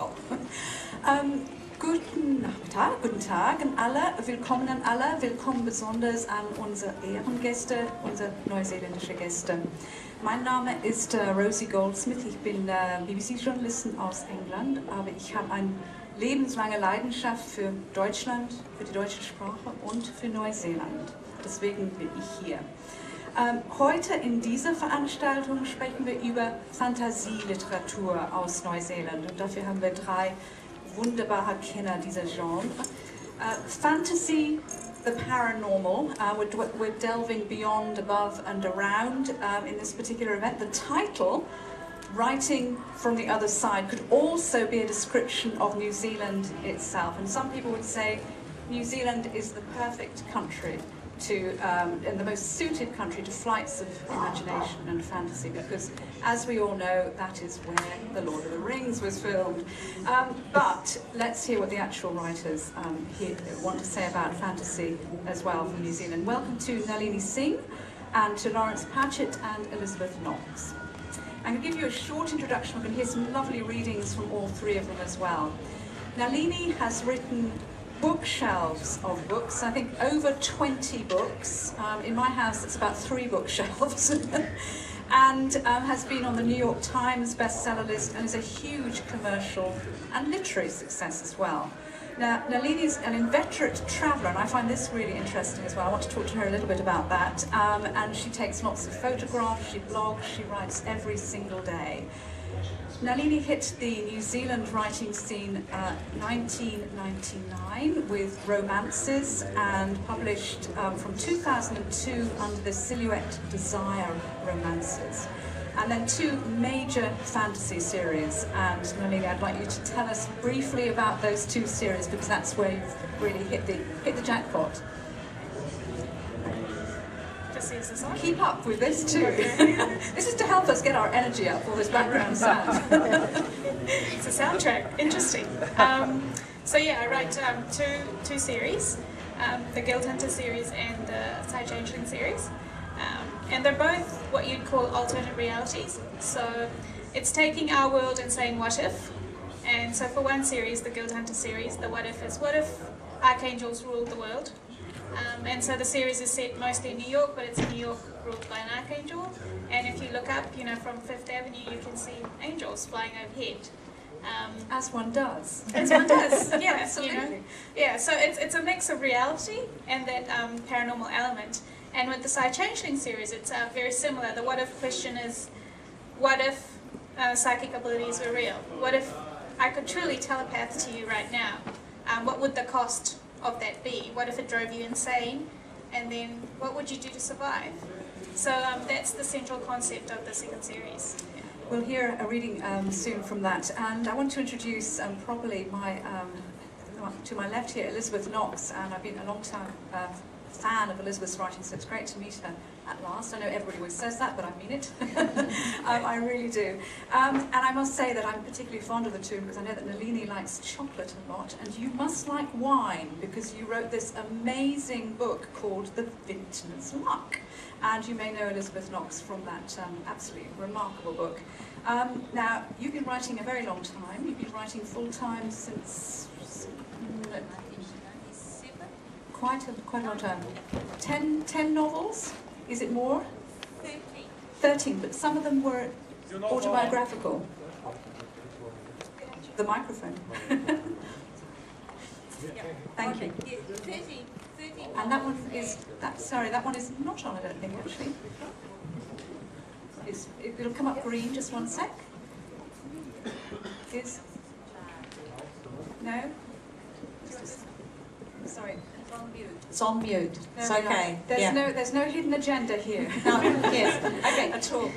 Wow. Guten Nachmittag, guten Tag an alle, willkommen an alle, willkommen besonders an unsere Ehrengäste, unsere neuseeländische Gäste. Mein Name ist Rosie Goldsmith, ich bin BBC-Journalistin aus England, aber ich habe eine lebenslange Leidenschaft für Deutschland, für die deutsche Sprache und für Neuseeland. Deswegen bin ich hier. Heute in dieser Veranstaltung sprechen wir über Fantasieliteratur aus Neuseeland und dafür haben wir drei wunderbare Kenner dieser Genre. Fantasy, the paranormal, we're delving beyond, above and around in this particular event. The title, Writing from the Other Side, could also be a description of New Zealand itself. And some people would say New Zealand is the perfect country and the most suited country to flights of imagination and fantasy, because as we all know, that is where The Lord of the Rings was filmed. But let's hear what the actual writers here want to say about fantasy as well from New Zealand. Welcome to Nalini Singh and to Lawrence Patchett and Elizabeth Knox. I'm going to give you a short introduction. We're going to hear some lovely readings from all three of them as well. Nalini has written bookshelves of books, I think over 20 books. In my house it's about 3 bookshelves. And has been on the New York Times bestseller list and is a huge commercial and literary success as well. Now, Nalini is an inveterate traveller, and I find this really interesting as well. I want to talk to her a little bit about that. And she takes lots of photographs, she blogs, she writes every single day. Nalini hit the New Zealand writing scene 1999 with romances and published from 2002 under the Silhouette Desire romances. And then 2 major fantasy series. And Nalini, I'd like you to tell us briefly about those 2 series, because that's where you've really hit the jackpot. Keep up with this too. This is to help us get our energy up, all this background sound. It's a soundtrack. Interesting. So yeah, I write two series, the Guild Hunter series and the Side Changeling series. And they're both what you'd call alternate realities. So it's taking our world and saying what if. And so for one series, the Guild Hunter series, the what if is what if archangels ruled the world. And so the series is set mostly in New York, but it's New York ruled by an archangel. And if you look up, from Fifth Avenue, you can see angels flying overhead. As one does. As one does, yeah. Absolutely. Yeah, so it's a mix of reality and that paranormal element. And with the Side Changeling series, it's very similar. The what if question is, what if psychic abilities were real? What if I could truly telepath to you right now? What would the cost of that be? What if it drove you insane? And then what would you do to survive? So that's the central concept of the second series. Yeah. We'll hear a reading soon from that. And I want to introduce properly to my left here, Elizabeth Knox, and I've been a long time fan of Elizabeth's writing, so it's great to meet her at last. I know everybody always says that, but I mean it. I really do. And I must say that I'm particularly fond of the two because I know that Nalini likes chocolate a lot, and you must like wine because you wrote this amazing book called The Vintner's Luck. And you may know Elizabeth Knox from that absolutely remarkable book. Now, you've been writing a very long time. You've been writing full-time since quite a long time. 10 novels? Is it more? 13, but some of them were autobiographical. The microphone. Thank you. And that one is, that one is not on, I don't think, actually. It'll come up green, just one sec. No? Sorry. It's on mute. It's okay. There's no hidden agenda here. Yes. Okay. At all.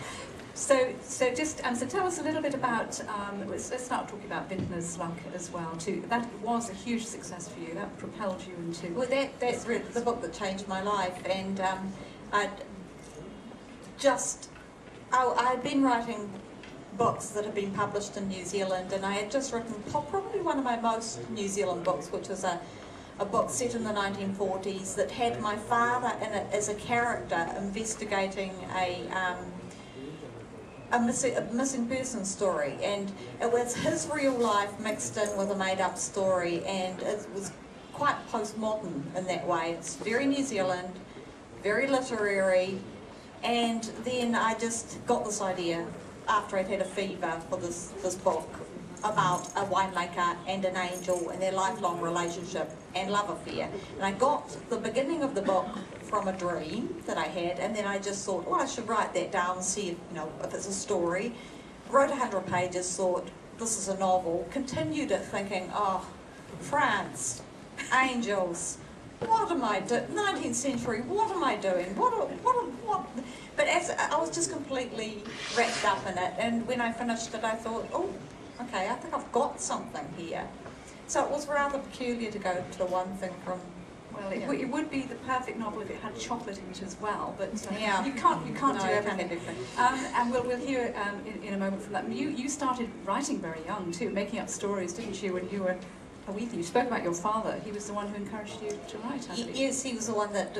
So just so tell us a little bit about. Let's start talking about Vintner's Luck as well too. That was a huge success for you. That propelled you into. Well, that's really the book that changed my life, and I'd been writing books that had been published in New Zealand, and I had just written probably one of my most New Zealand books, which was a book set in the 1940s that had my father in it as a character investigating a missing person story, and it was his real life mixed in with a made-up story, and it was quite postmodern in that way. It's very New Zealand, very literary, and then I just got this idea after I'd had a fever for this book about a winemaker and an angel and their lifelong relationship and love affair. And I got the beginning of the book from a dream that I had, and then I just thought, well, I should write that down and see if, if it's a story. Wrote 100 pages, thought, this is a novel. Continued it thinking, oh, France, angels, what am I doing? 19th century, what am I doing? What? But as I was just completely wrapped up in it, and when I finished it, I thought, oh, okay, I think I've got something here. So it was rather peculiar to go to one thing from. Well, it would be the perfect novel if it had chocolate in it as well, but yeah. you can't do everything. And we'll hear in a moment from that. You started writing very young too, making up stories, didn't you, when you were a wee thing? You spoke about your father. He was the one who encouraged you to write, I believe. Yes, he was the one that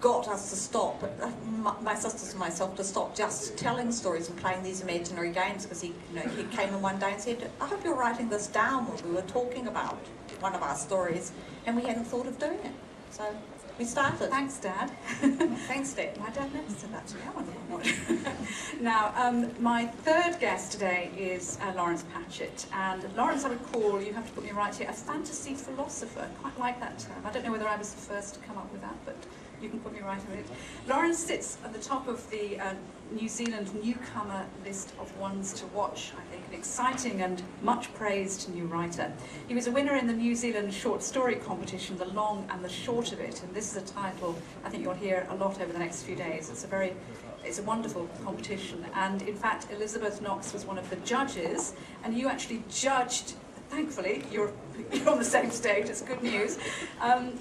got us to stop, my sisters and myself, to stop just telling stories and playing these imaginary games, because he came in one day and said, I hope you're writing this down when we were talking about one of our stories, and we hadn't thought of doing it. So we started. Thanks, Dad. Thanks, Dad. My dad never said that to me. I wonder what. Now, my third guest today is Lawrence Patchett. And Lawrence, I would call, you have to put me right here, a fantasy philosopher. Quite like that term. I don't know whether I was the first to come up with that, but you can put me right in it. Lawrence sits at the top of the New Zealand newcomer list of ones to watch, I think, an exciting and much praised new writer. He was a winner in the New Zealand short story competition, The Long and the Short of It, and this is a title I think you'll hear a lot over the next few days. It's a wonderful competition, and in fact Elizabeth Knox was one of the judges, and you actually judged. Thankfully, you're on the same stage, it's good news.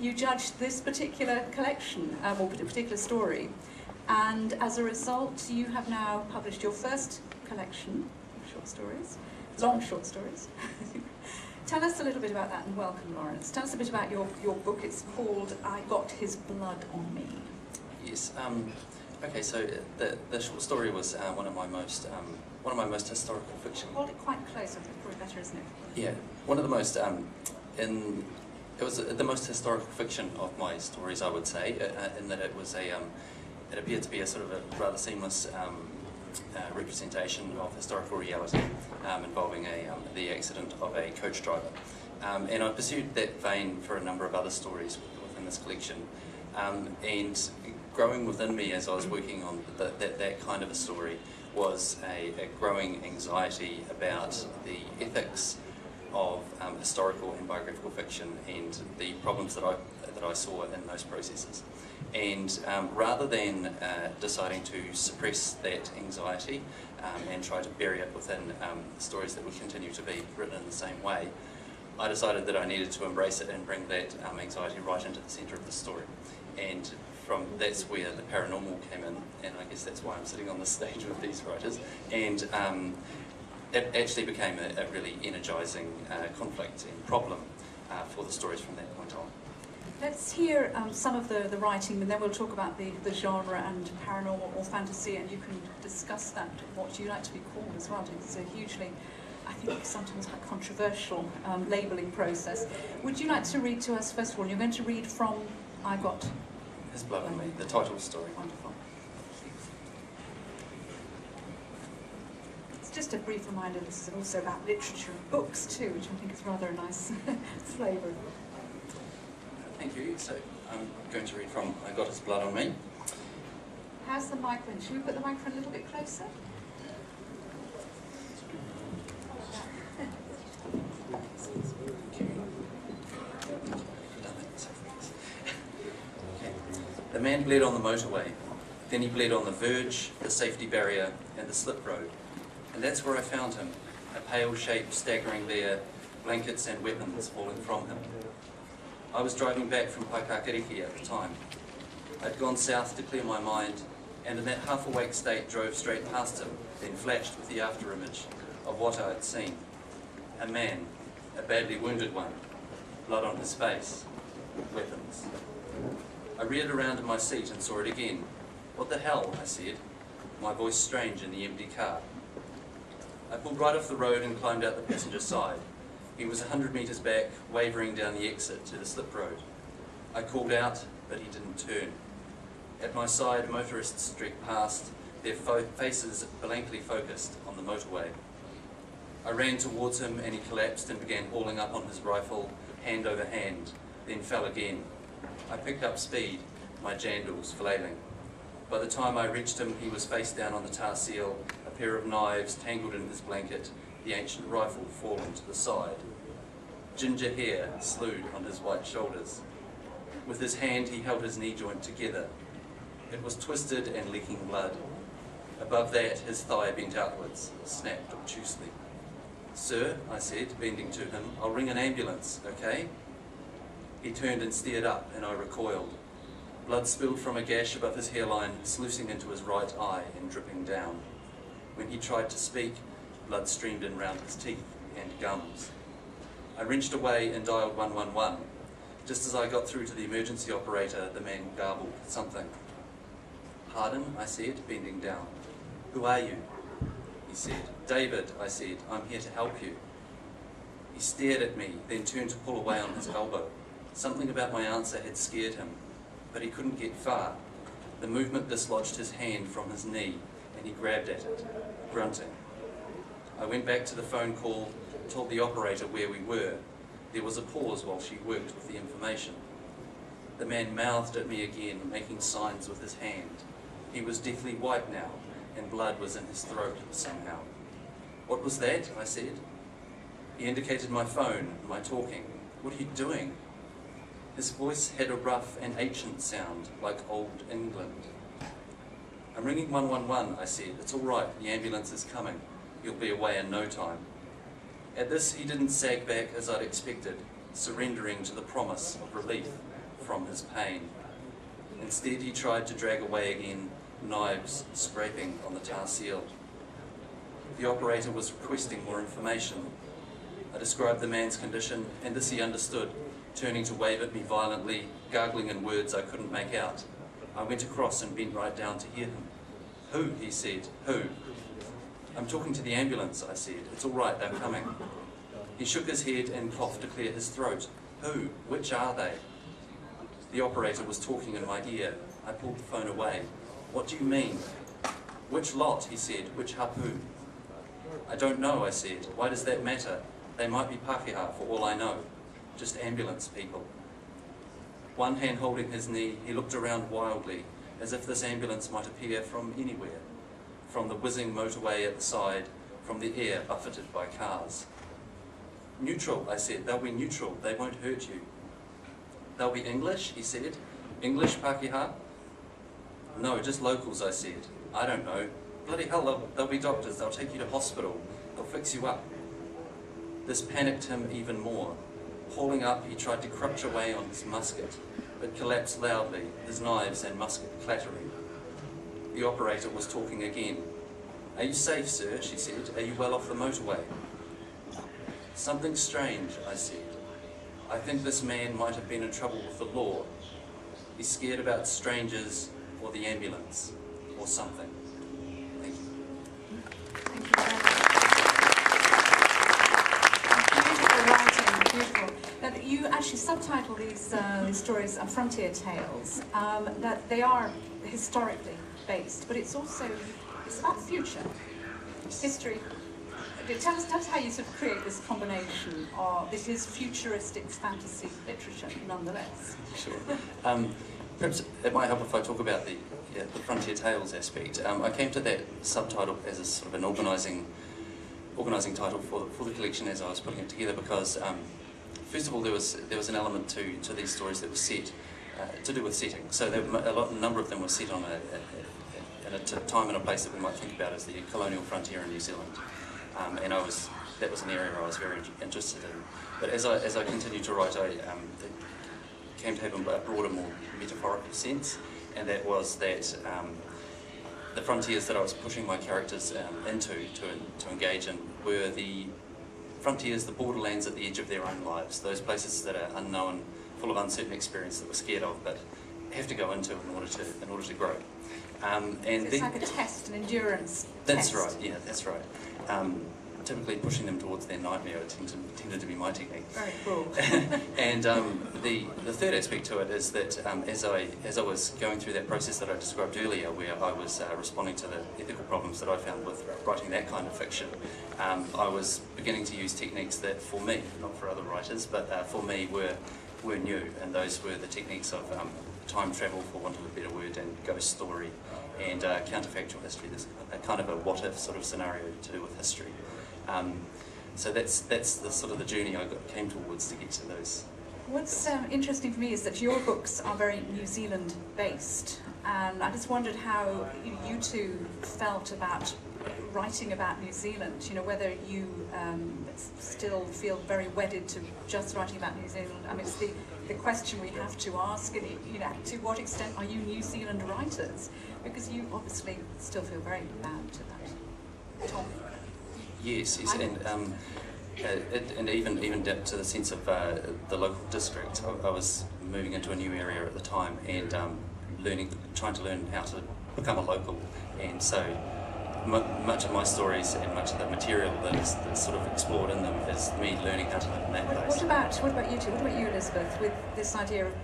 You judged this particular collection, or particular story, and as a result, you have now published your first collection of short stories, long short stories. Tell us a little bit about that, and welcome, Lawrence. Tell us a bit about your book. It's called I Got His Blood on Me. Yes. Okay, so the short story was one of my most historical fiction. Hold it quite close, I think, probably better, isn't it? Yeah, one of the most it was the most historical fiction of my stories, I would say, in that it was it appeared to be a sort of a rather seamless representation of historical reality involving the accident of a coach driver. And I pursued that vein for a number of other stories within this collection. And growing within me as I was working on that kind of a story was a growing anxiety about the ethics of historical and biographical fiction and the problems that I saw in those processes. And rather than deciding to suppress that anxiety and try to bury it within stories that would continue to be written in the same way, I decided that I needed to embrace it and bring that anxiety right into the centre of the story. And that's where the paranormal came in, and I guess that's why I'm sitting on this stage with these writers. And it actually became a really energising conflict and problem for the stories from that point on. Let's hear some of the writing, and then we'll talk about the genre and paranormal or fantasy, and you can discuss that, what you like to be called as well. It's a hugely, I think, sometimes quite controversial labelling process. Would you like to read to us, first of all? You're going to read from I Got His Blood on Me, the title story. Wonderful. It's just a brief reminder, this is also about literature and books too, which I think is rather a nice flavour. Thank you. So I'm going to read from I Got His Blood on Me. How's the microphone? Should we put the microphone a little bit closer? The man bled on the motorway, then he bled on the verge, the safety barrier and the slip road. And that's where I found him, a pale shape staggering there, blankets and weapons falling from him. I was driving back from Paikakariki at the time. I'd gone south to clear my mind, and in that half-awake state drove straight past him, then flashed with the after-image of what I had seen. A man, a badly wounded one, blood on his face, weapons. I reared around in my seat and saw it again. What the hell, I said, my voice strange in the empty car. I pulled right off the road and climbed out the passenger side. He was 100 metres back, wavering down the exit to the slip road. I called out, but he didn't turn. At my side, motorists streaked past, their faces blankly focused on the motorway. I ran towards him and he collapsed and began hauling up on his rifle, hand over hand, then fell again. I picked up speed, my jandals flailing. By the time I reached him, he was face down on the tar seal, a pair of knives tangled in his blanket, the ancient rifle fallen to the side. Ginger hair slewed on his white shoulders. With his hand, he held his knee joint together. It was twisted and leaking blood. Above that, his thigh bent outwards, snapped obtusely. "Sir," I said, bending to him, "I'll ring an ambulance, okay?" He turned and stared up, and I recoiled. Blood spilled from a gash above his hairline, sluicing into his right eye and dripping down. When he tried to speak, blood streamed in round his teeth and gums. I wrenched away and dialed 111. Just as I got through to the emergency operator, the man garbled something. "Pardon?" I said, bending down. "Who are you?" He said. "David," I said, "I'm here to help you." He stared at me, then turned to pull away on his elbow. Something about my answer had scared him, but he couldn't get far. The movement dislodged his hand from his knee, and he grabbed at it, grunting. I went back to the phone call, told the operator where we were. There was a pause while she worked with the information. The man mouthed at me again, making signs with his hand. He was deathly white now, and blood was in his throat somehow. "What was that?" I said. He indicated my phone, my talking. "What are you doing?" His voice had a rough and ancient sound, like old England. "I'm ringing 111, I said. "It's all right, the ambulance is coming. You'll be away in no time." At this, he didn't sag back as I'd expected, surrendering to the promise of relief from his pain. Instead, he tried to drag away again, knives scraping on the tar seal. The operator was requesting more information. I described the man's condition, and this he understood, turning to wave at me violently, gargling in words I couldn't make out. I went across and bent right down to hear him. "Who?" he said. "Who?" "I'm talking to the ambulance," I said. "It's all right, they're coming." He shook his head and coughed to clear his throat. "Who? Which are they?" The operator was talking in my ear. I pulled the phone away. "What do you mean?" "Which lot?" he said. "Which hapu?" "I don't know," I said. "Why does that matter? They might be Pākehā for all I know. Just ambulance people." One hand holding his knee, he looked around wildly, as if this ambulance might appear from anywhere, from the whizzing motorway at the side, from the air buffeted by cars. "Neutral," I said. "They'll be neutral. They won't hurt you." "They'll be English," he said. "English Pākehā?" "No, just locals," I said. "I don't know. Bloody hell, they'll be doctors. They'll take you to hospital. They'll fix you up." This panicked him even more. Hauling up, he tried to crutch away on his musket, but collapsed loudly, his knives and musket clattering. The operator was talking again. "Are you safe, sir?" she said. "Are you well off the motorway?" "Something strange," I said. "I think this man might have been in trouble with the law. He's scared about strangers or the ambulance or something." Thank you. Thank you very much. Beautiful writing, beautiful. Now, you actually subtitle these stories Frontier Tales. That they are historically based, but it's about the future, history. Tell us how you sort of create this combination of this is futuristic fantasy literature, nonetheless. Sure. Perhaps it might help if I talk about the Frontier Tales aspect. I came to that subtitle as a sort of an organising title for the collection as I was putting it together because, first of all, there was an element to these stories that was set to do with setting. So a number of them were set on in a time and a place that we might think about as the colonial frontier in New Zealand. And that was an area I was very interested in. But as I continued to write, it came to have a broader, more metaphorical sense, and that was that the frontiers that I was pushing my characters into to engage in were the frontiers, the borderlands at the edge of their own lives, those places that are unknown, full of uncertain experience that we're scared of, but have to go into in order to grow. And it's like a test, an endurance that's test. Right, yeah, that's right. typically pushing them towards their nightmare tended to be my technique. Very cool. And the third aspect to it is that as I was going through that process that I described earlier, where I was responding to the ethical problems that I found with writing that kind of fiction, I was beginning to use techniques that, for me, not for other writers, but for me were new, and those were the techniques of time travel, for want of a better word, and ghost story, and counterfactual history. There's a kind of a what-if sort of scenario to do with history. So that's the sort of the journey I came towards to get to those. What's interesting for me is that your books are very New Zealand based, and I just wondered how you two felt about writing about New Zealand. You know, whether you still feel very wedded to just writing about New Zealand. I mean, it's the question we have to ask, and you know, to what extent are you New Zealand writers? Because you obviously still feel very bound to that. Tom? Yes, and even down to the sense of the local district. I was moving into a new area at the time, and trying to learn how to become a local, and so much of my stories and much of the material that's sort of explored in them is me learning how to live in that place. What about you two? What about you, Elizabeth, with this idea of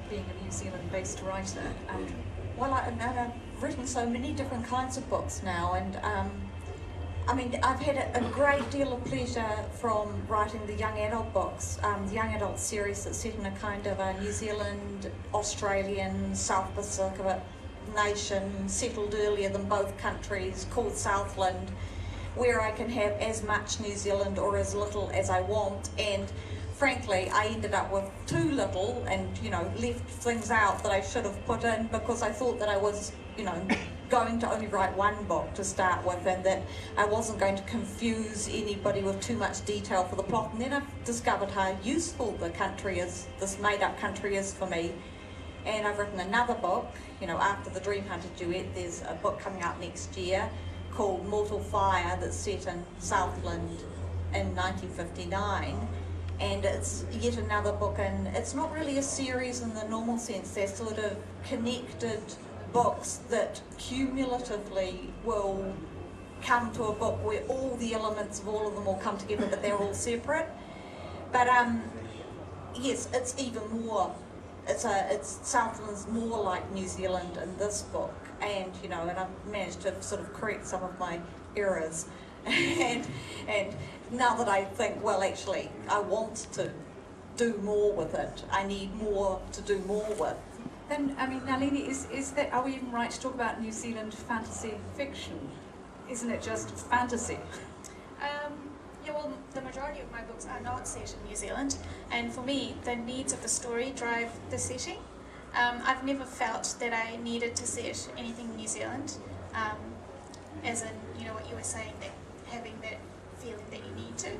being a New Zealand-based writer? Well, I've written so many different kinds of books now, and I mean, I've had a great deal of pleasure from writing the young adult books, the young adult series that's set in a kind of a New Zealand, Australian, South Pacific nation, settled earlier than both countries, called Southland, where I can have as much New Zealand or as little as I want. And frankly, I ended up with too little, and left things out that I should have put in, because I thought that I was going to only write one book to start with, and that I wasn't going to confuse anybody with too much detail for the plot. And then I've discovered how useful the country is, this made-up country is for me. And I've written another book, after the Dream Hunter duet. There's a book coming out next year called Mortal Fire that's set in Southland in 1959. And it's yet another book, and it's not really a series in the normal sense. They're sort of connected books that cumulatively will come to a book where all the elements of all of them will come together, but they're all separate. But yes, it's even more. It's Southland's more like New Zealand in this book, and and I've managed to sort of correct some of my errors, and now that I think, well, actually, I want to do more with it. I need more to do more with. Then, I mean, Nalini, are we even right to talk about New Zealand fantasy fiction? Isn't it just fantasy? Yeah, well, the majority of my books are not set in New Zealand, and for me, the needs of the story drive the setting. I've never felt that I needed to set anything in New Zealand, as in, what you were saying, that having that feeling that you need to,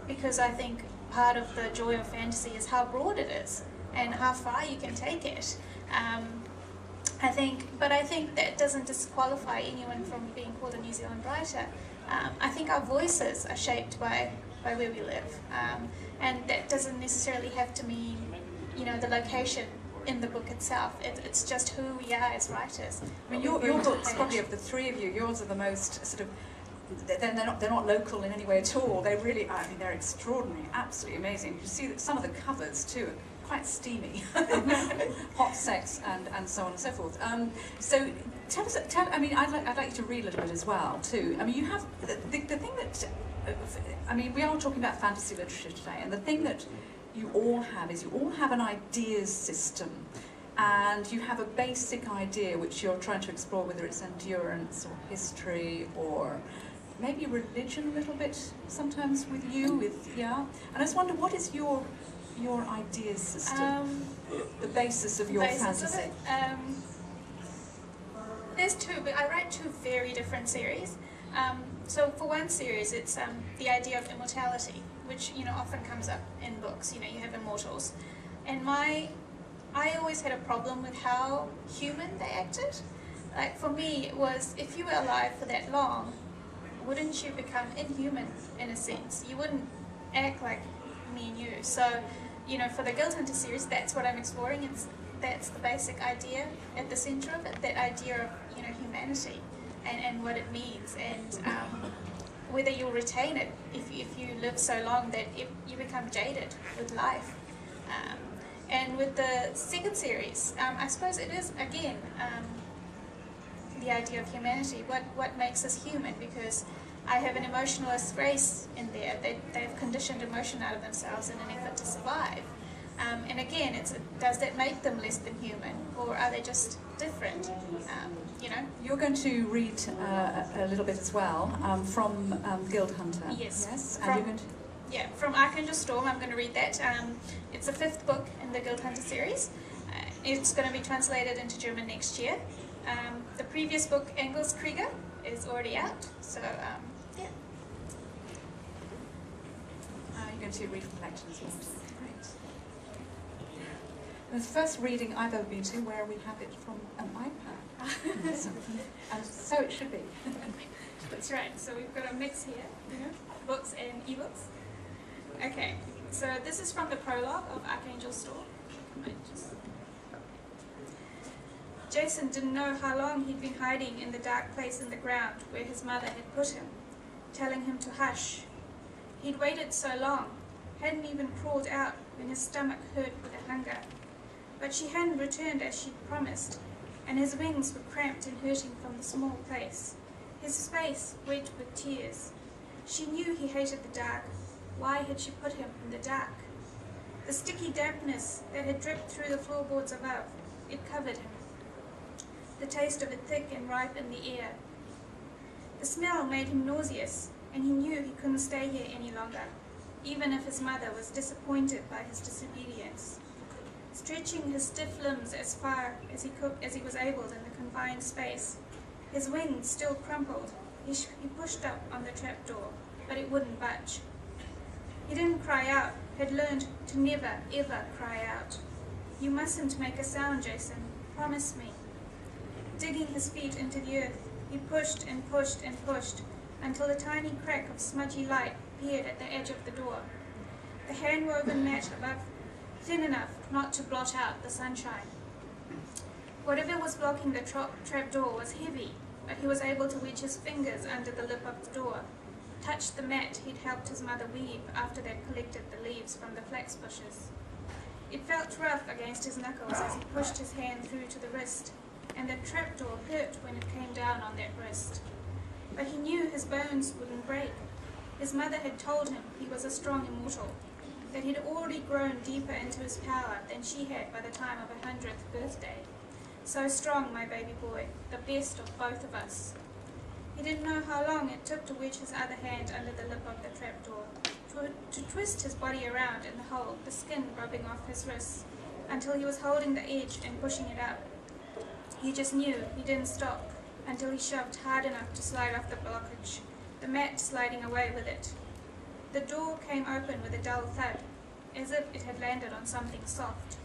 because I think part of the joy of fantasy is how broad it is and how far you can take it. I think that doesn't disqualify anyone from being called a New Zealand writer. I think our voices are shaped by where we live, and that doesn't necessarily have to mean, the location in the book itself. It's just who we are as writers. I mean, your books, probably of the three of you, yours are the most sort of. They're not local in any way at all. They really, I mean, they're extraordinary, absolutely amazing. You see that some of the covers too are quite steamy, hot sex and so on and so forth. So I mean, I'd like you to read a little bit as well too. I mean, you have the thing that, I mean, we are talking about fantasy literature today, and the thing that you all have is you all have an ideas system, and you have a basic idea which you're trying to explore, whether it's endurance or history or maybe religion a little bit sometimes with you, and I just wonder, what is your ideas system, the basis of your fantasy? There's two, but I write two very different series. So for one series, it's the idea of immortality, which often comes up in books. You have immortals, and I always had a problem with how human they acted. Like, for me, it was, if you were alive for that long, wouldn't you become inhuman in a sense? You wouldn't act like me and you. So, for the Guild Hunter series, that's what I'm exploring. That's the basic idea at the center of it, that idea of, humanity and what it means. And whether you'll retain it if you live so long that you become jaded with life. And with the second series, I suppose it is, again, the idea of humanity, what makes us human, because I have an emotionalist race in there. They've conditioned emotion out of themselves in an effort to survive. And again, does that make them less than human, or are they just different? You know? You're going to read a little bit as well from Guild Hunter. Yes. Yes. And From- you're going to... Yeah, from Archangel Storm, I'm going to read that. It's the 5th book in the Guild Hunter series. It's going to be translated into German next year. The previous book, Engelskrieger, is already out. So, yeah. You're going to read from collections. Great. The first reading I've ever been to where we have it from an iPad. So it should be. That's right. So we've got a mix here, books and ebooks. Okay, so this is from the prologue of Archangel Storm. Jason didn't know how long he'd been hiding in the dark place in the ground where his mother had put him, telling him to hush. He'd waited so long, hadn't even crawled out when his stomach hurt with the hunger. But she hadn't returned as she'd promised, and his wings were cramped and hurting from the small place, his face wet with tears. She knew he hated the dark. Why had she put him in the dark? The sticky dampness that had dripped through the floorboards above, it covered him. The taste of it thick and ripe in the air. The smell made him nauseous, and he knew he couldn't stay here any longer, even if his mother was disappointed by his disobedience. Stretching his stiff limbs as far as he was able in the confined space, his wings still crumpled, he pushed up on the trapdoor, but it wouldn't budge. He didn't cry out, had learned to never, ever cry out. You mustn't make a sound, Jason. Promise me. Digging his feet into the earth, he pushed and pushed and pushed until a tiny crack of smudgy light appeared at the edge of the door. The hand-woven mat above, thin enough not to blot out the sunshine. Whatever was blocking the trapdoor was heavy, but he was able to wedge his fingers under the lip of the door, touch the mat he'd helped his mother weave after they'd collected the leaves from the flax bushes. It felt rough against his knuckles as he pushed his hand through to the wrist, and the trapdoor hurt when it came down on that wrist. But he knew his bones wouldn't break. His mother had told him he was a strong immortal, that he'd already grown deeper into his power than she had by the time of her 100th birthday. So strong, my baby boy, the best of both of us. He didn't know how long it took to wedge his other hand under the lip of the trapdoor, to twist his body around in the hole, the skin rubbing off his wrists, until he was holding the edge and pushing it up. He just knew he didn't stop until he shoved hard enough to slide off the blockage, the mat sliding away with it. The door came open with a dull thud, as if it had landed on something soft.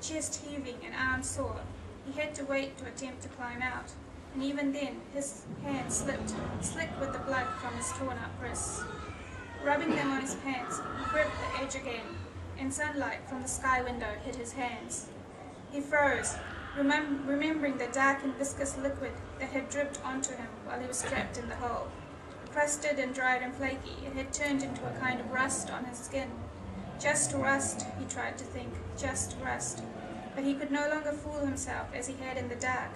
Chest heaving and arms sore, he had to wait to attempt to climb out, and even then his hands slipped, slick with the blood from his torn-up wrists. Rubbing them on his pants, he gripped the edge again, and sunlight from the sky window hit his hands. He froze, remembering the dark and viscous liquid that had dripped onto him while he was trapped in the hole. Crusted and dried and flaky, it had turned into a kind of rust on his skin. Just rust, he tried to think, just rust. But he could no longer fool himself as he had in the dark.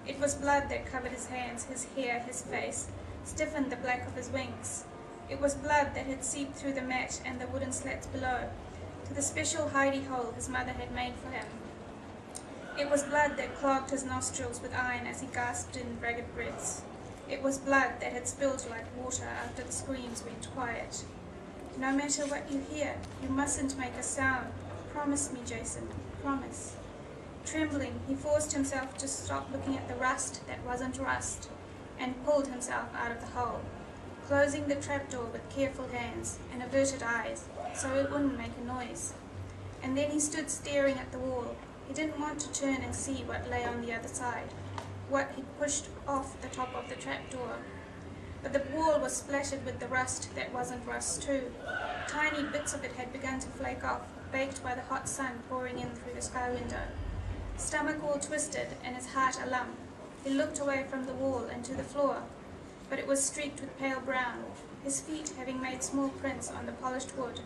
It was blood that covered his hands, his hair, his face, stiffened the black of his wings. It was blood that had seeped through the mat and the wooden slats below, to the special hidey hole his mother had made for him. It was blood that clogged his nostrils with iron as he gasped in ragged breaths. It was blood that had spilled like water after the screams went quiet. No matter what you hear, you mustn't make a sound. Promise me, Jason, promise. Trembling, he forced himself to stop looking at the rust that wasn't rust, and pulled himself out of the hole, closing the trapdoor with careful hands and averted eyes so it wouldn't make a noise. And then he stood staring at the wall. He didn't want to turn and see what lay on the other side, what he'd pushed off the top of the trapdoor. But the wall was splattered with the rust that wasn't rust too. Tiny bits of it had begun to flake off, baked by the hot sun pouring in through the sky window. Stomach all twisted and his heart a lump, he looked away from the wall and to the floor. but it was streaked with pale brown, his feet having made small prints on the polished wood.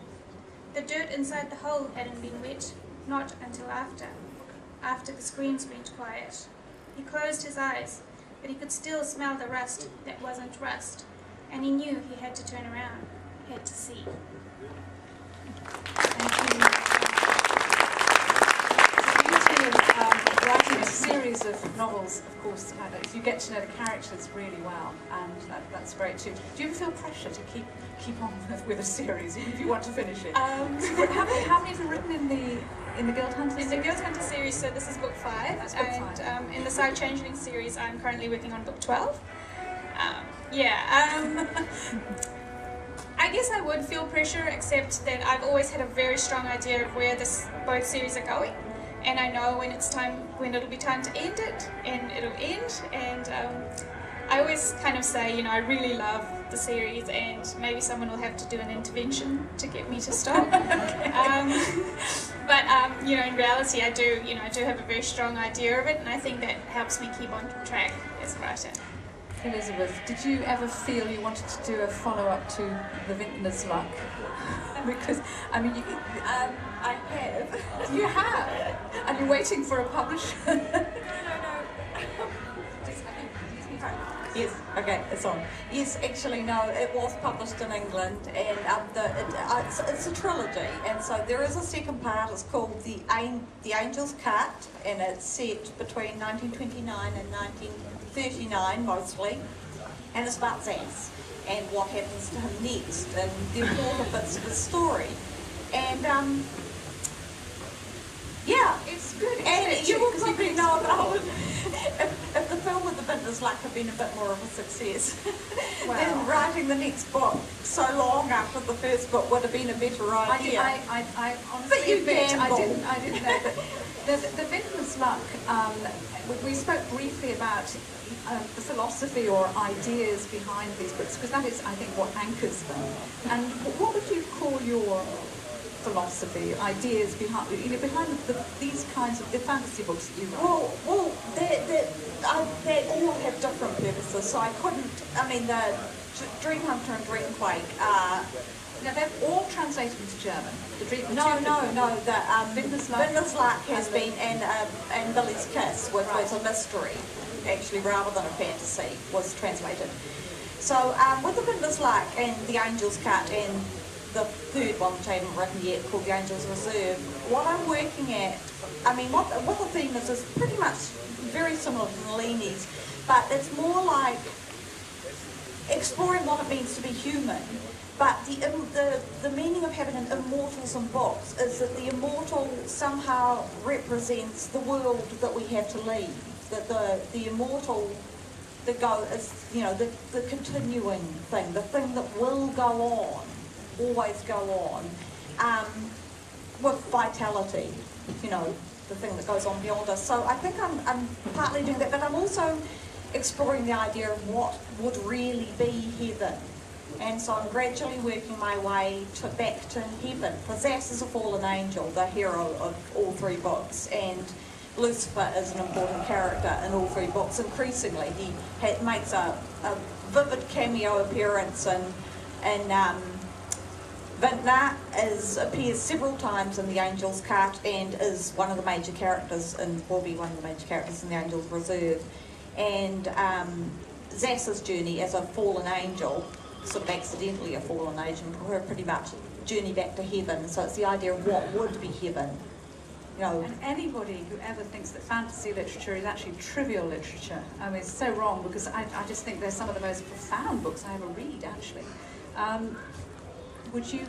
The dirt inside the hole hadn't been wet, not until after the screams went quiet. He closed his eyes, but he could still smell the rust that wasn't rust, and he knew he had to turn around, had to see. Thank you. The beauty of writing a series of novels, of course, you get to know the characters really well, and that's great too. Do you ever feel pressure to keep on with a series if you want to finish it? How many have you written in the Guild Hunter series? In the Guild Hunter series, so this is book 5, That's book and 5. In the Side Changeling series, I'm currently working on book 12. I guess I would feel pressure, except that I've always had a very strong idea of where both series are going, and I know when it'll be time to end it, and it'll end. And I always kind of say, you know, I really love the series, and maybe someone will have to do an intervention to get me to stop. But you know, in reality, I do have a very strong idea of it, and I think that helps me keep on track as a writer. Elizabeth, did you ever feel you wanted to do a follow-up to The Vintner's Luck? Because, I mean, I have. you have, and you're waiting for a publisher. No. Yes, okay, it's on. Yes, actually, no, it was published in England, and it's a trilogy, and so there is a second part. It's called The Angel's Cut, and it's set between 1929 and 1939 mostly, and it's about Zas and what happens to him next, and the important bits of his story. And yeah, It's good. and you will probably know that if the film with The Vintner's Luck had been a bit more of a success, then writing the next book so long after the first book would have been a better idea. I honestly But you admit, gamble. I didn't know that. The Vintner's Luck, we spoke briefly about the philosophy or ideas behind these books, because that is, I think, what anchors them. And what would you call your philosophy, ideas behind these kinds of the fantasy books that you write? Well, they all have different purposes, so I couldn't. I mean, the Dream Hunter and Dreamquake are. Now they're all translated into German. No. The Vintner's Luck has been, and Billy's Kiss, which was a mystery, actually, rather than a fantasy, was translated. So with the Vintner's Luck and the Angel's Cut and the third one, which I haven't written yet, called The Angel's Reserve, what I'm working at, I mean, what the theme is pretty much very similar to Nalini's, but it's more like exploring what it means to be human. But the meaning of having an immortals in books is that the immortal somehow represents the world that we have to leave. That the immortal, is, you know, the continuing thing, the thing that will go on, always go on, with vitality, you know, the thing that goes on beyond us. So I think I'm partly doing that, but I'm also exploring the idea of what would really be heaven. And so I'm gradually working my way back to heaven. For Zas is a fallen angel, the hero of all 3 books, and Lucifer is an important character in all 3 books. Increasingly, he makes a vivid cameo appearance, and Vintner appears several times in The Angel's Cut and is one of the major characters, and will be one of the major characters in The Angel's Reserve. And Zas's journey as a fallen angel, sort of accidentally a fallen angel, pretty much journey back to heaven. So it's the idea of what would be heaven. You know. And anybody who ever thinks that fantasy literature is actually trivial literature, I mean, it's so wrong, because I just think they're some of the most profound books I ever read, actually. Would you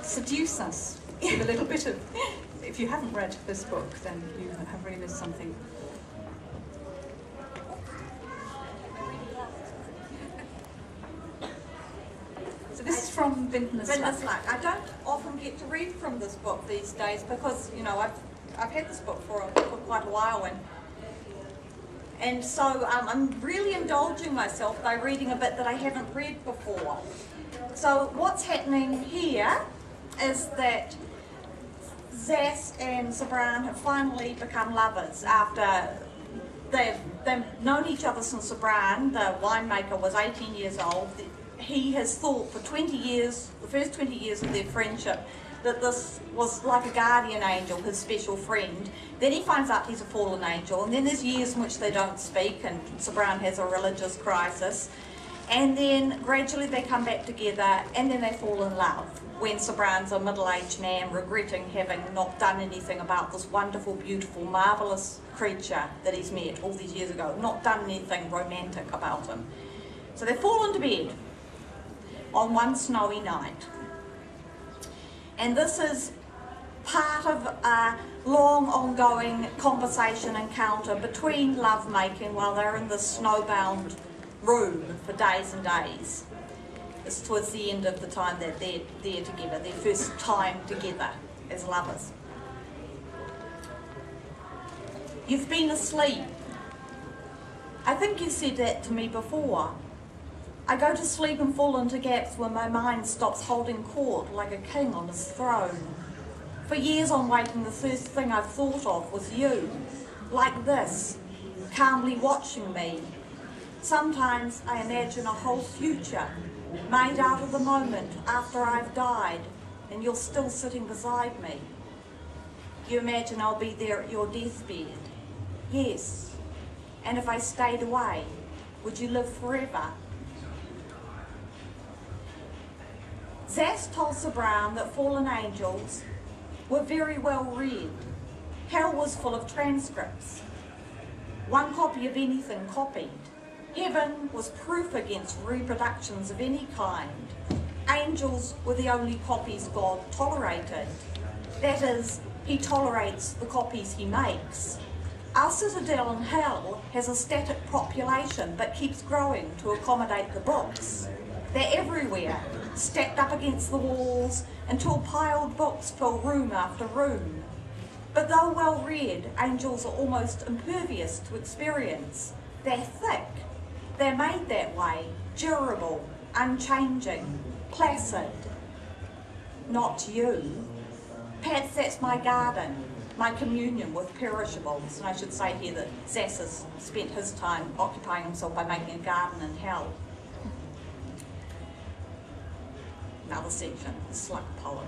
seduce us with a little bit of, if you haven't read this book, then you have really missed something. So this is from Vintner's Luck. I don't often get to read from this book these days because, you know, I've had this book for quite a while, and so I'm really indulging myself by reading a bit that I haven't read before. So what's happening here is that Zas and Sabran have finally become lovers after they've they've known each other since Sabran, the winemaker, was 18 years old. He has thought for 20 years, the first 20 years of their friendship, that this was like a guardian angel, his special friend. Then he finds out he's a fallen angel, and then there's years in which they don't speak, and Sabran has a religious crisis. And then gradually they come back together, and then they fall in love. When Sabran's a middle-aged man regretting having not done anything about this wonderful, beautiful, marvellous creature that he's met all these years ago, not done anything romantic about him. So they fall into bed on one snowy night. And this is part of a long ongoing conversation encounter between lovemaking while they're in this snowbound room for days and days. It's towards the end of the time that they're there together, their first time together as lovers. You've been asleep. I think you said that to me before. I go to sleep and fall into gaps where my mind stops holding court like a king on his throne. For years on waking, the first thing I've thought of was you, like this, calmly watching me. Sometimes I imagine a whole future made out of the moment after I've died and you're still sitting beside me. You imagine I'll be there at your deathbed. Yes. And if I stayed away, would you live forever? Zas told Sabran that fallen angels were very well read. Hell was full of transcripts. One copy of anything copied. Heaven was proof against reproductions of any kind. Angels were the only copies God tolerated. That is, he tolerates the copies he makes. Our citadel in hell has a static population but keeps growing to accommodate the books. They're everywhere, stacked up against the walls until piled books fill room after room. But though well read, angels are almost impervious to experience. They're thick. They're made that way, durable, unchanging, placid. Not you. Perhaps that's my garden, my communion with perishables. And I should say here that Zas has spent his time occupying himself by making a garden in hell. Another section, the slug poem.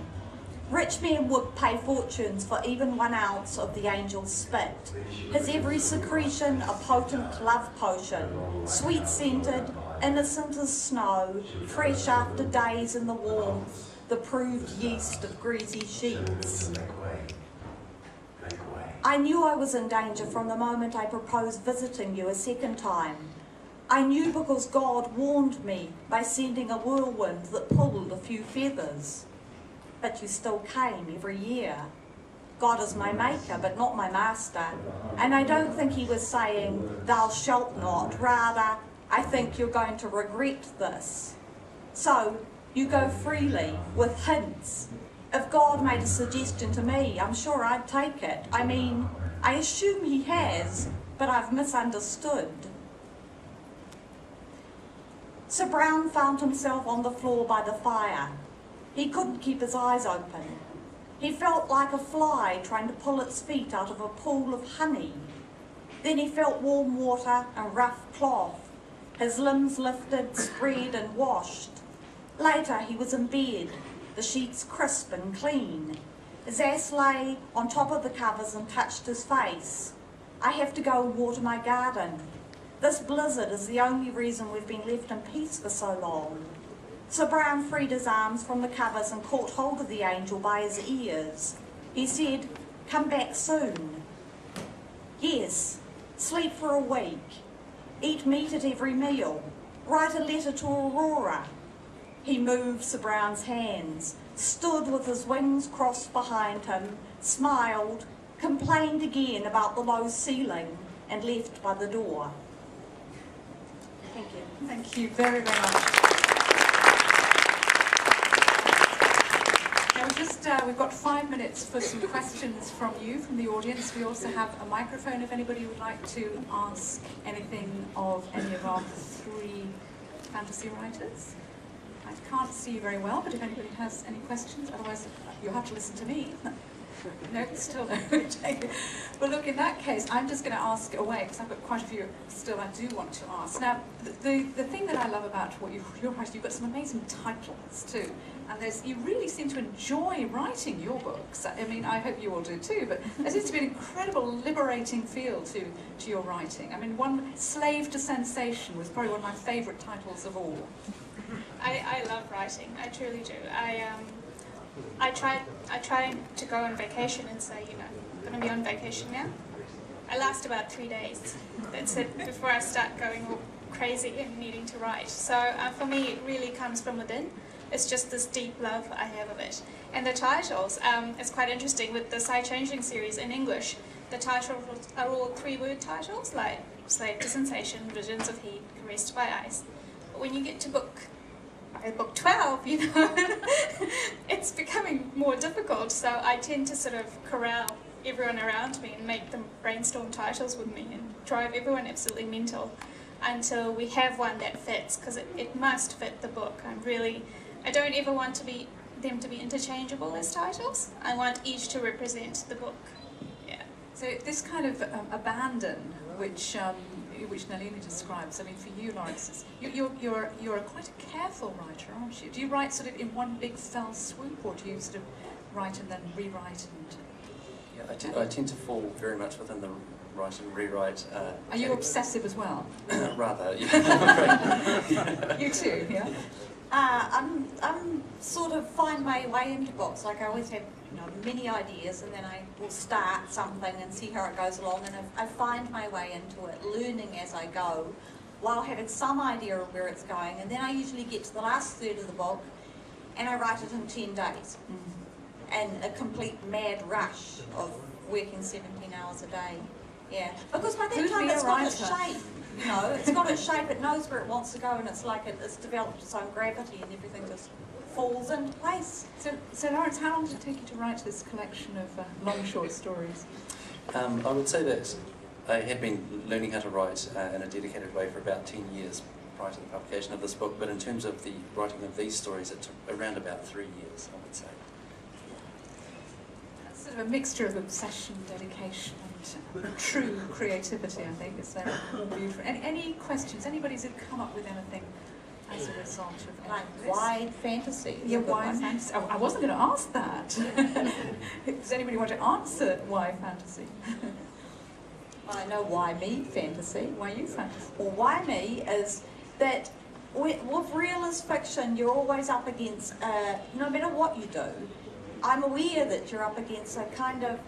Rich men would pay fortunes for even 1 ounce of the angel's spit. His every secretion a potent love potion, sweet-scented, innocent as snow, fresh after days in the warmth, the proved yeast of greasy sheets. I knew I was in danger from the moment I proposed visiting you a second time. I knew because God warned me by sending a whirlwind that pulled a few feathers. But you still came every year. God is my maker, but not my master. And I don't think he was saying, thou shalt not. Rather, I think you're going to regret this. So, you go freely, with hints. If God made a suggestion to me, I'm sure I'd take it. I mean, I assume he has, but I've misunderstood. Sir Brown found himself on the floor by the fire. He couldn't keep his eyes open. He felt like a fly trying to pull its feet out of a pool of honey. Then he felt warm water and rough cloth. His limbs lifted, spread and washed. Later he was in bed, the sheets crisp and clean. Zas lay on top of the covers and touched his face. I have to go and water my garden. This blizzard is the only reason we've been left in peace for so long. Sir Brown freed his arms from the covers and caught hold of the angel by his ears. He said, come back soon. Yes, sleep for a week. Eat meat at every meal. Write a letter to Aurora. He moved Sir Brown's hands, stood with his wings crossed behind him, smiled, complained again about the low ceiling, and left by the door. Thank you. Thank you very, very much. Now we've got 5 minutes for some questions from you, from the audience. We also have a microphone if anybody would like to ask anything of any of our 3 fantasy writers. I can't see you very well, but if anybody has any questions, otherwise you'll have to listen to me. No, still no. Well, look, in that case, I'm just going to ask away, because I've got quite a few still I do want to ask. Now, the thing that I love about what you're writing, you've got some amazing titles too, and you really seem to enjoy writing your books. I mean, I hope you all do too, but there seems to be an incredible liberating feel to your writing. I mean, one, Slave to Sensation, was probably one of my favourite titles of all. I love writing, I truly do. I try to go on vacation and say, you know, I'm going to be on vacation now. I last about 3 days. That's it, before I start going all crazy and needing to write. So for me, it really comes from within. It's just this deep love I have of it. And the titles, it's quite interesting with the Sci-Changeling series in English. The titles are all 3-word titles, like Slave to Sensation, Visions of Heat, Caressed by Ice. But when you get to book 12, you know, it's becoming more difficult. So I tend to sort of corral everyone around me and make them brainstorm titles with me and drive everyone absolutely mental until we have one that fits, because it must fit the book. I don't ever want them to be interchangeable as titles. I want each to represent the book. Yeah. So this kind of abandon, which Nalini describes, I mean, for you, Lawrence, you're quite a careful writer, aren't you? Do you write sort of in one big fell swoop, or do you sort of write and then rewrite? Yeah, I tend to fall very much within the write and rewrite. Are you obsessive as well? Rather, yeah. You too, yeah? I'm sort of find my way into books. Like I always have, you know, many ideas, and then I will start something and see how it goes along, and I find my way into it, learning as I go, while having some idea of where it's going. And then I usually get to the last third of the book, and I write it in 10 days. And a complete mad rush of working 17 hours a day. Yeah, because by that time it's got its shape. You know, it's got its shape, it knows where it wants to go, and it's like it's developed its own gravity, and everything just falls into place. So Lawrence, how long did it take you to write this collection of long short stories? I would say that I had been learning how to write in a dedicated way for about 10 years prior to the publication of this book, but in terms of the writing of these stories, it took around about 3 years, I would say. That's sort of a mixture of obsession, dedication, and true creativity, I think. It's very beautiful. Any questions? Anybody's come up with anything as a result of like this? wide fantasy? Yeah, why fantasy? Oh, I wasn't going to ask that. Does anybody want to answer why fantasy? I know why me fantasy. Why you fantasy? Well, why me is that with realist fiction, you're always up against, no matter what you do, I'm aware that you're up against a kind of,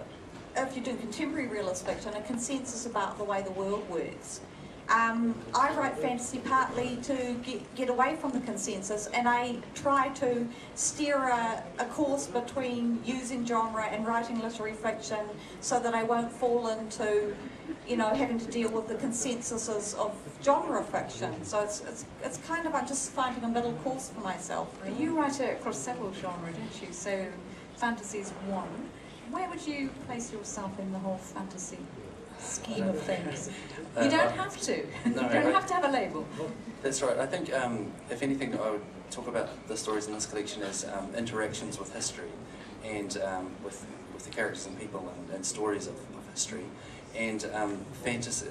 if you're doing contemporary realist fiction, a consensus about the way the world works. I write fantasy partly to get away from the consensus, and I try to steer a course between using genre and writing literary fiction so that I won't fall into, you know, having to deal with the consensuses of genre fiction. So it's kind of, I'm just finding a middle course for myself. Really. You write across several genres, don't you? So fantasy is one. Where would you place yourself in the whole fantasy scheme of things? You don't have to. No, you don't have to have a label. That's right. I think, if anything, I would talk about the stories in this collection as interactions with history, and with the characters and people and stories of history. And fantasy,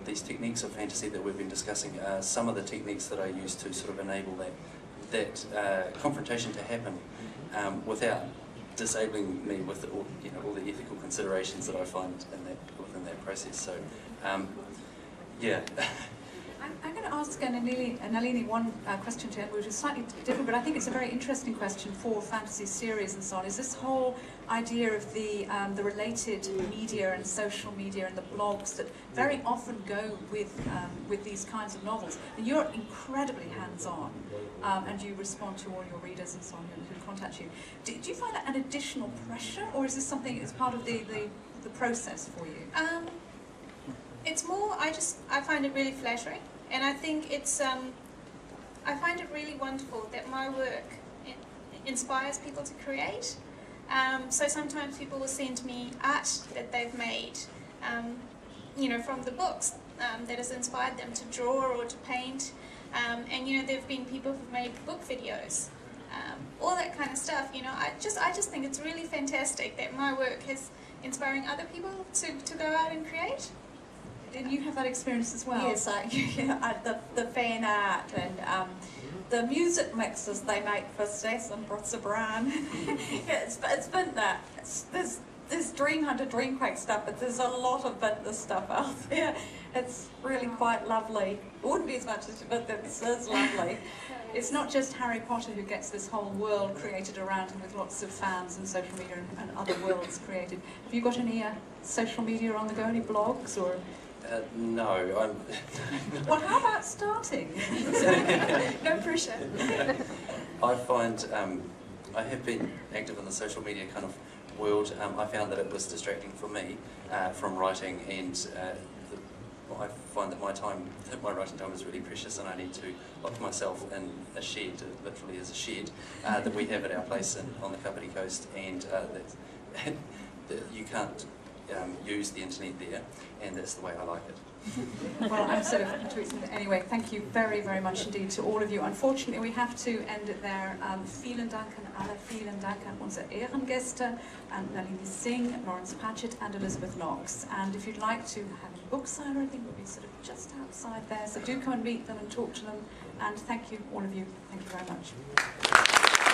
these techniques of fantasy that we've been discussing are some of the techniques that I use to sort of enable that confrontation to happen without disabling me with all the ethical considerations that I find within that process. So, yeah. I'm going to ask Nalini one question to end, which is slightly different, but I think it's a very interesting question for fantasy series and so on. Is this whole idea of the related media and social media and the blogs that very often go with these kinds of novels? And you're incredibly hands-on, and you respond to all your readers and so on who contact you. Do you find that an additional pressure, or is this something that's part of the process for you? It's more, I find it really flattering, and I think it's, I find it really wonderful that my work inspires people to create. So sometimes people will send me art that they've made, from the books that has inspired them to draw or to paint, and there have been people who've made book videos, all that kind of stuff. I just think it's really fantastic that my work has inspiring other people to go out and create. Did you have that experience as well? Yes, the fan art and the music mixes they make for Stas and Britsabran. It's been that. There's Dream Hunter, Dreamquake stuff, but there's a lot of Vintner stuff out there. It's really quite lovely. It wouldn't be as much as, but this is lovely. It's not just Harry Potter who gets this whole world created around him with lots of fans and social media and other worlds created. Have you got any social media on the go, any blogs or? No, I'm... Well, how about starting? No pressure. I find I have been active in the social media kind of world. I found that it was distracting for me from writing, and I find that my writing time is really precious, and I need to lock myself in a shed. It literally is a shed that we have at our place on the Kapiti Coast, and that you can't use the internet there, and that's the way I like it. Well, I'm sort of anyway, thank you very, very much indeed to all of you. Unfortunately, we have to end it there. Vielen Dank an alle, vielen Dank an unsere Ehrengäste, and Nalini Singh, Lawrence Patchett and Elizabeth Knox. And if you'd like to have a book sign or anything, we'll be sort of just outside there. So do come and meet them and talk to them. And thank you, all of you. Thank you very much.